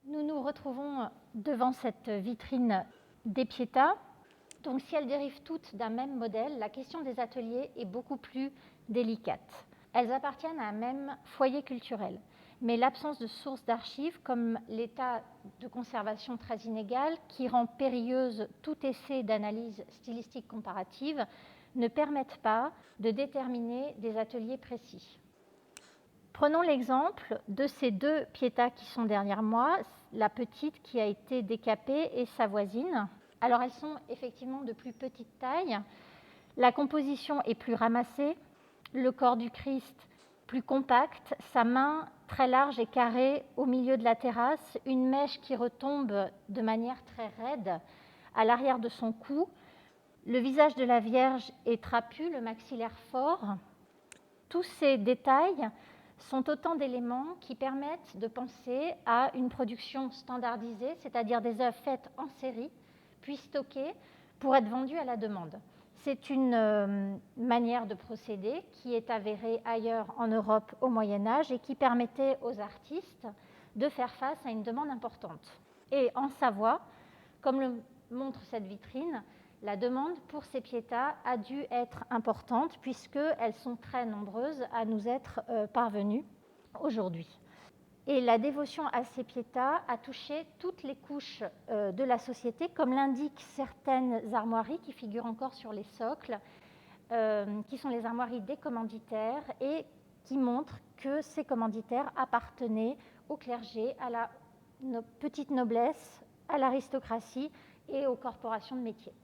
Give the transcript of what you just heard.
Nous nous retrouvons devant cette vitrine des Pietà. Donc, si elles dérivent toutes d'un même modèle, la question des ateliers est beaucoup plus délicate. Elles appartiennent à un même foyer culturel, mais l'absence de sources d'archives, comme l'état de conservation très inégal, qui rend périlleuse tout essai d'analyse stylistique comparative, ne permettent pas de déterminer des ateliers précis. Prenons l'exemple de ces deux Pietà qui sont derrière moi, la petite qui a été décapée et sa voisine. Alors elles sont effectivement de plus petite taille, la composition est plus ramassée, le corps du Christ plus compact, sa main très large et carrée au milieu de la terrasse, une mèche qui retombe de manière très raide à l'arrière de son cou, le visage de la Vierge est trapu, le maxillaire fort. Tous ces détails sont autant d'éléments qui permettent de penser à une production standardisée, c'est-à-dire des œuvres faites en série, puis stockées pour être vendues à la demande. C'est une manière de procéder qui est avérée ailleurs en Europe au Moyen-Âge et qui permettait aux artistes de faire face à une demande importante. Et en Savoie, comme le montre cette vitrine, la demande pour ces Pietà a dû être importante puisqu'elles sont très nombreuses à nous être parvenues aujourd'hui. Et la dévotion à ces Pietà a touché toutes les couches de la société, comme l'indiquent certaines armoiries qui figurent encore sur les socles, qui sont les armoiries des commanditaires et qui montrent que ces commanditaires appartenaient au clergé, à la petite noblesse, à l'aristocratie et aux corporations de métiers.